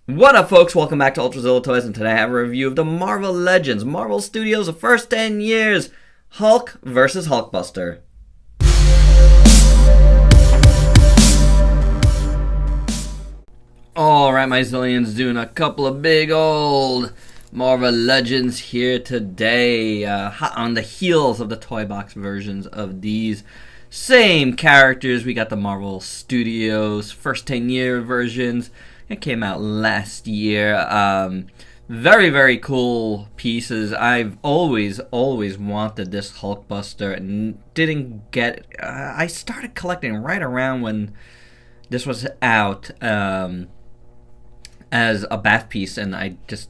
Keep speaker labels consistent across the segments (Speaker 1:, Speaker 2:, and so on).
Speaker 1: What up, folks? Welcome back to Ultrazilla Toys, and today I have a review of the Marvel Legends, Marvel Studios' first 10 years, Hulk versus Hulkbuster. Alright, my zillions, doing a couple of big old Marvel Legends here today, hot on the heels of the toy box versions of these same characters. We got the Marvel Studios first 10-year versions. It came out last year. Very, very cool pieces. I've always wanted this Hulkbuster and didn't get it. I started collecting right around when this was out as a bath piece, and I just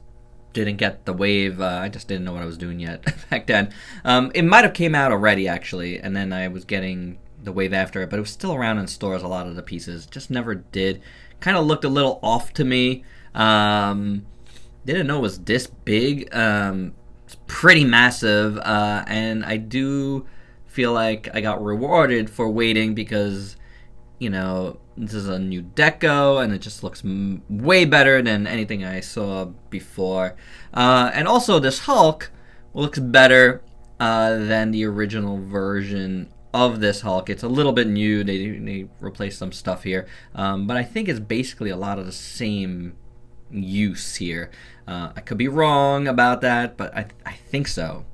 Speaker 1: didn't get the wave. I just didn't know what I was doing yet back then. It might have came out already, actually, and then I was getting the wave after it, but it was still around in stores, a lot of the pieces. Just never did. Kind of looked a little off to me. Didn't know it was this big. It's pretty massive, and I do feel like I got rewarded for waiting because, you know, this is a new deco, and it just looks way better than anything I saw before. And also, this Hulk looks better than the original version of this Hulk. It's a little bit new. They replaced some stuff here, but I think it's basically a lot of the same use here. I could be wrong about that, but I think so.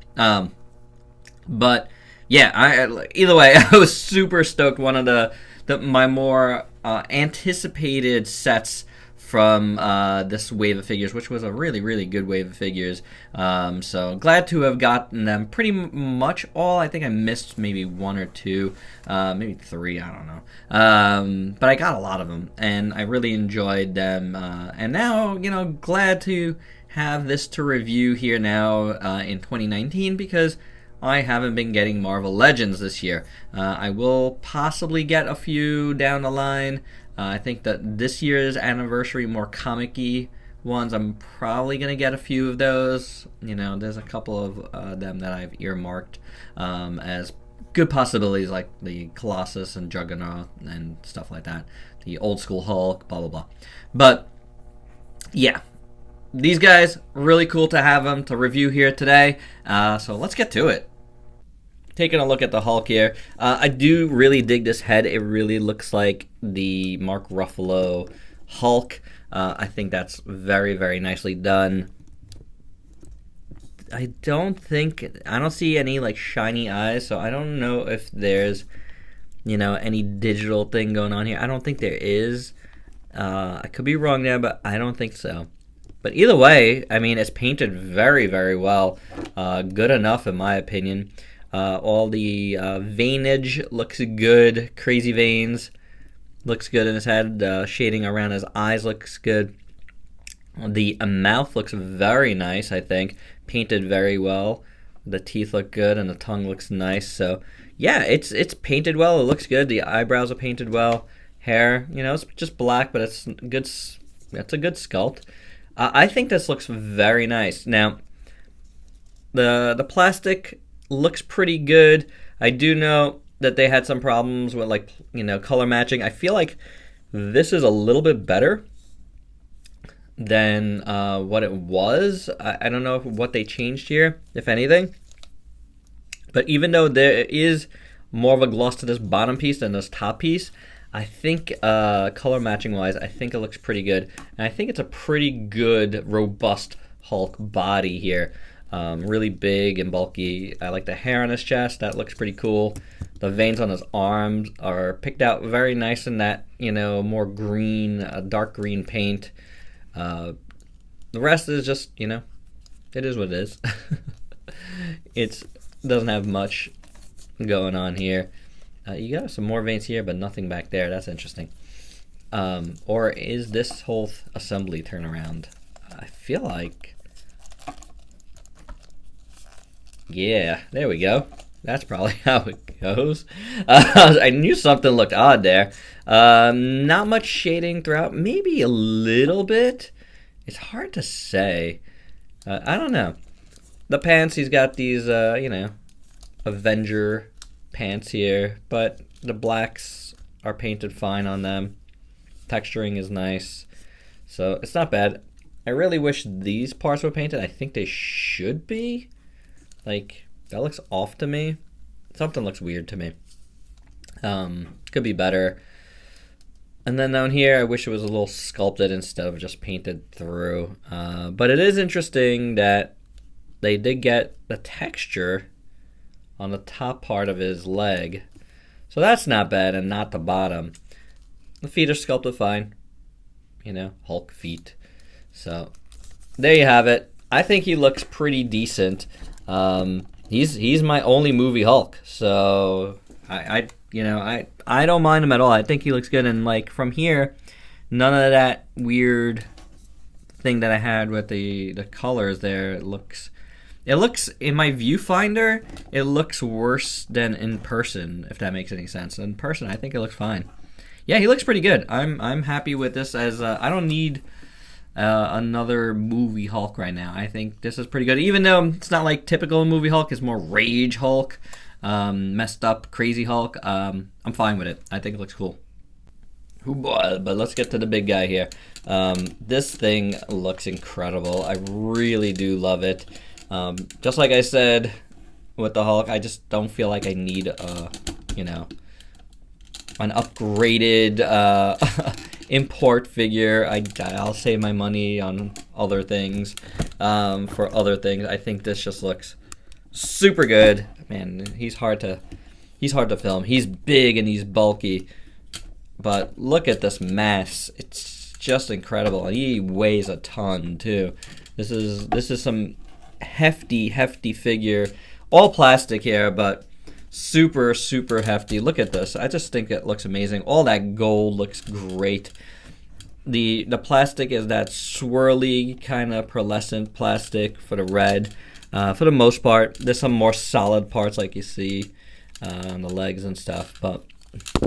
Speaker 1: But yeah, either way, I was super stoked. One of my more anticipated sets from this wave of figures, which was a really good wave of figures. So glad to have gotten them pretty much all. I think I missed maybe one or two, maybe three, I don't know. But I got a lot of them, and I really enjoyed them. And now, you know, glad to have this to review here now in 2019, because I haven't been getting Marvel Legends this year. I will possibly get a few down the line. I think that this year's anniversary, more comic-y ones, I'm probably going to get a few of those. You know, there's a couple of them that I've earmarked as good possibilities, like the Colossus and Juggernaut and stuff like that. The old school Hulk, blah, blah, blah. But, yeah. These guys, really cool to have them to review here today. So let's get to it. Taking a look at the Hulk here, I do really dig this head. It really looks like the Mark Ruffalo Hulk. I think that's very nicely done. I don't see any like shiny eyes, so I don't know if there's, you know, any digital thing going on here. I don't think there is. I could be wrong there, but I don't think so. But either way, I mean, it's painted very well. Good enough in my opinion. All the veinage looks good. Crazy veins looks good in his head. Shading around his eyes looks good. The mouth looks very nice, I think. Painted very well. The teeth look good, and the tongue looks nice. So, yeah, it's painted well. It looks good. The eyebrows are painted well. Hair, you know, it's just black, but it's good. It's a good sculpt. I think this looks very nice. Now, the plastic looks pretty good. I do know that they had some problems with, like, you know, color matching. I feel like this is a little bit better than what it was. I don't know what they changed here, if anything. But even though there is more of a gloss to this bottom piece than this top piece, I think color matching wise, I think it looks pretty good. And I think it's a pretty good, robust Hulk body here. Really big and bulky. I like the hair on his chest. That looks pretty cool. The veins on his arms are picked out very nice in that, you know, more green, dark green paint. The rest is just, you know, it is what it is. It doesn't have much going on here. You got some more veins here, but nothing back there. That's interesting. Or is this whole assembly turnaround? I feel like... Yeah, there we go. That's probably how it goes. I knew something looked odd there. Not much shading throughout. Maybe a little bit. It's hard to say. I don't know. The pants, he's got these, you know, Avenger pants here. But the blacks are painted fine on them. Texturing is nice. So it's not bad. I really wish these parts were painted. I think they should be. Like, that looks off to me. Something looks weird to me. Could be better. And then down here, I wish it was a little sculpted instead of just painted through. But it is interesting that they did get the texture on the top part of his leg. So that's not bad, and not the bottom. The feet are sculpted fine. You know, Hulk feet. So there you have it. I think he looks pretty decent. He's my only movie Hulk. So I don't mind him at all. I think he looks good, and like from here, none of that weird thing that I had with the colors there. It looks in my viewfinder, it looks worse than in person, if that makes any sense. In person, I think it looks fine. Yeah, he looks pretty good. I'm happy with this. As I don't need another movie Hulk right now. I think this is pretty good, even though it's not like typical movie Hulk. It's more Rage Hulk, messed up, crazy Hulk. I'm fine with it. I think it looks cool. But let's get to the big guy here. This thing looks incredible. I really do love it. Just like I said with the Hulk, I just don't feel like I need an upgraded import figure. I'll save my money on other things for other things. I think this just looks super good. Man, he's hard to film. He's big and he's bulky, but look at this mass. It's just incredible. And he weighs a ton too. This is some hefty figure. All plastic here, but super hefty. Look at this. I just think it looks amazing. All that gold looks great. The plastic is that swirly kind of pearlescent plastic for the red. For the most part, there's some more solid parts like you see on the legs and stuff, but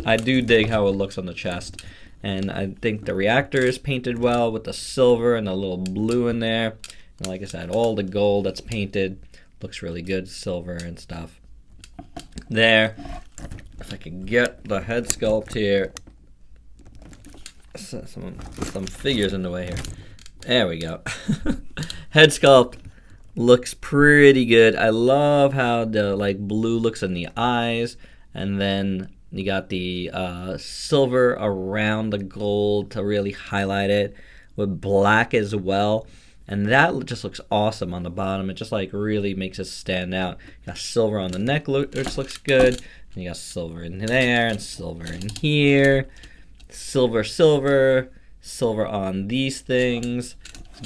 Speaker 1: I do dig how it looks on the chest. And I think the reactor is painted well with the silver and the little blue in there. And like I said, all the gold that's painted looks really good, silver and stuff. There, if I can get the head sculpt here, some figures in the way here. There we go. Head sculpt looks pretty good. I love how the blue looks in the eyes, and then you got the silver around the gold to really highlight it, with black as well. And that just looks awesome on the bottom. It just really makes it stand out. You got silver on the neck, which looks good. And you got silver in there and silver in here. Silver on these things,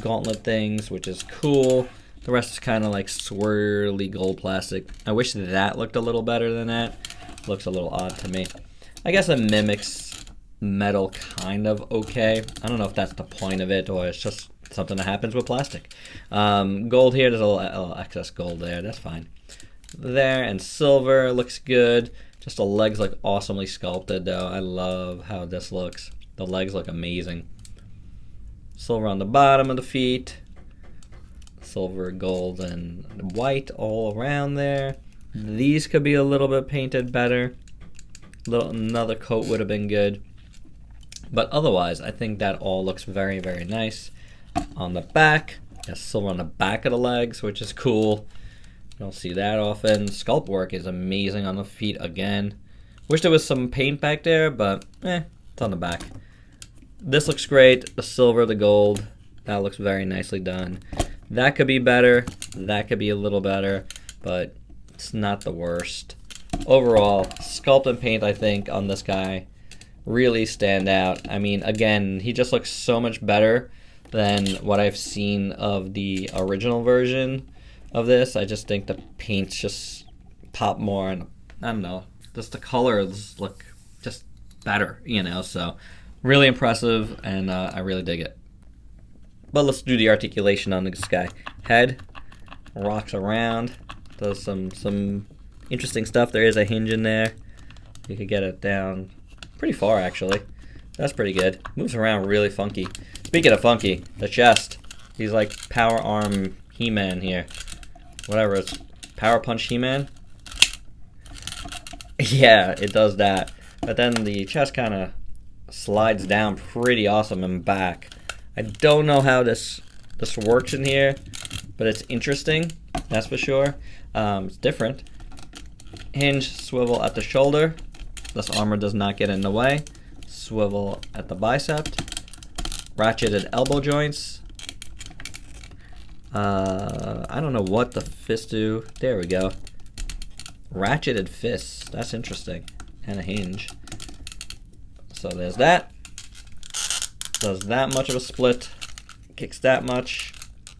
Speaker 1: gauntlet things, which is cool. The rest is kind of like swirly gold plastic. I wish that looked a little better than that. Looks a little odd to me. I guess it mimics metal kind of okay. I don't know if that's the point of it or it's just something that happens with plastic. Gold here, there's a little excess gold there, that's fine. There, and silver looks good. Just the legs look awesomely sculpted though. I love how this looks. The legs look amazing. Silver on the bottom of the feet. Silver, gold, and white all around there. These could be a little bit painted better. Another coat would have been good. But otherwise, I think that all looks very nice. On the back, got silver on the back of the legs, which is cool. You don't see that often. Sculpt work is amazing on the feet again. Wish there was some paint back there, but it's on the back. This looks great. The silver, the gold, that looks very nicely done. That could be better. That could be a little better, but it's not the worst. Overall, sculpt and paint, I think, on this guy really stand out. I mean, again, he just looks so much better than what I've seen of the original version of this. I just think the paints just pop more, and I don't know, just the colors look just better, so really impressive, and I really dig it. But let's do the articulation on this guy. Head rocks around, does some interesting stuff. There is a hinge in there. You could get it down pretty far, actually. That's pretty good. Moves around really funky. Speaking of funky, the chest. He's like Power Arm He-Man here. Whatever, it's Power Punch He-Man? Yeah, it does that. But then the chest kind of slides down pretty awesome and back. I don't know how this works in here, but it's interesting, that's for sure. It's different. Hinge, swivel at the shoulder. This armor does not get in the way. Swivel at the bicep. Ratcheted elbow joints. I don't know what the fists do. There we go. Ratcheted fists. That's interesting. And a hinge. So there's that. Does that much of a split. Kicks that much.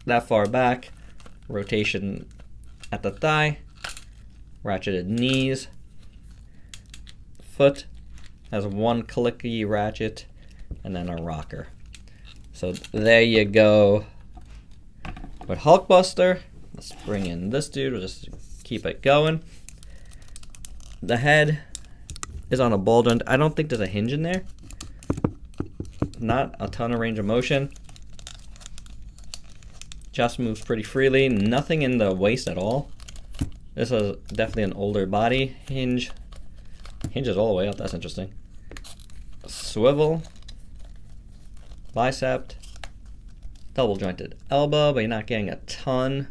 Speaker 1: That far back. Rotation at the thigh. Ratcheted knees. Foot has one clicky ratchet. And then a rocker. So there you go. With Hulkbuster, let's bring in this dude. We'll just keep it going. The head is on a ball joint. I don't think there's a hinge in there. Not a ton of range of motion. Just moves pretty freely. Nothing in the waist at all. This is definitely an older body. Hinge. Hinges all the way up. That's interesting. Swivel. Bicep. Double jointed elbow, but you're not getting a ton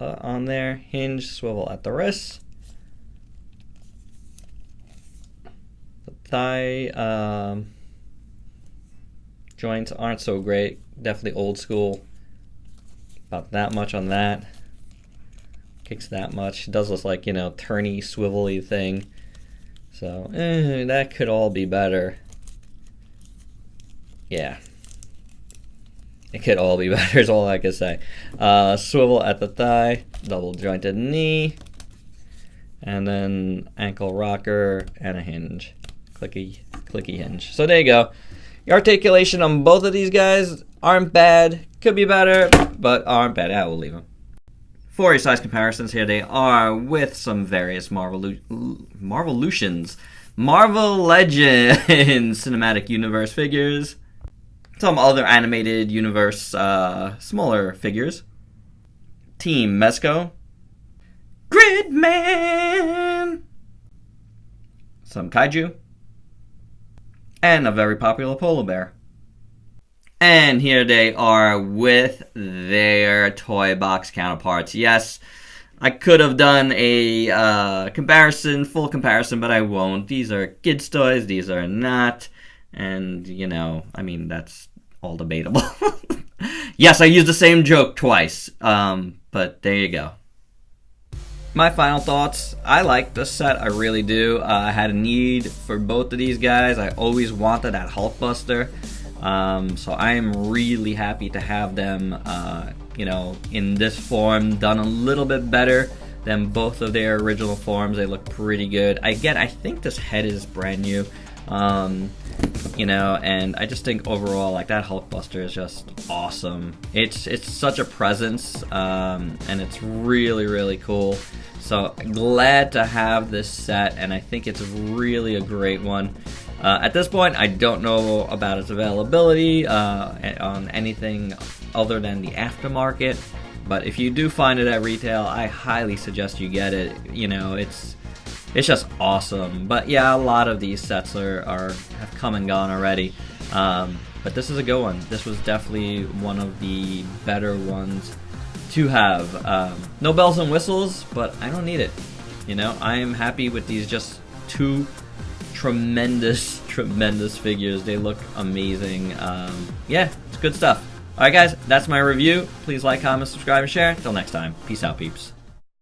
Speaker 1: on there. Hinge, swivel at the wrist. The thigh joints aren't so great. Definitely old school. About that much on that. Kicks that much. Does this like, you know, turny, swivelly thing. So, that could all be better. Yeah. It could all be better is all I can say. Swivel at the thigh, double jointed knee, and then ankle rocker and a hinge. Clicky hinge. So there you go. The articulation on both of these guys aren't bad. Could be better, but aren't bad. Yeah, we'll leave them. For your size comparisons, here they are with some various Marvel Legends Cinematic Universe figures. Some other animated universe smaller figures. Team Mezco. Gridman. Some kaiju. And a very popular polar bear. And here they are with their toy box counterparts. Yes, I could have done a full comparison, but I won't. These are kids' toys, these are not. And, you know, I mean, that's all debatable. Yes, I used the same joke twice, but there you go. My final thoughts, I like this set, I really do. I had a need for both of these guys. I always wanted that Hulkbuster, so I am really happy to have them, you know, in this form, done a little bit better than both of their original forms. They look pretty good. I think this head is brand new. You know, and I just think overall, like, that Hulkbuster is just awesome. It's such a presence, and it's really, really cool. So glad to have this set, and I think it's really a great one. At this point, I don't know about its availability on anything other than the aftermarket, but if you do find it at retail, I highly suggest you get it. You know, it's just awesome. But yeah, a lot of these sets have come and gone already. But this is a good one. This was definitely one of the better ones to have. No bells and whistles, but I don't need it. You know, I am happy with these just two tremendous figures. They look amazing. Yeah, it's good stuff. Alright guys, that's my review. Please like, comment, subscribe, and share. Till next time. Peace out, peeps.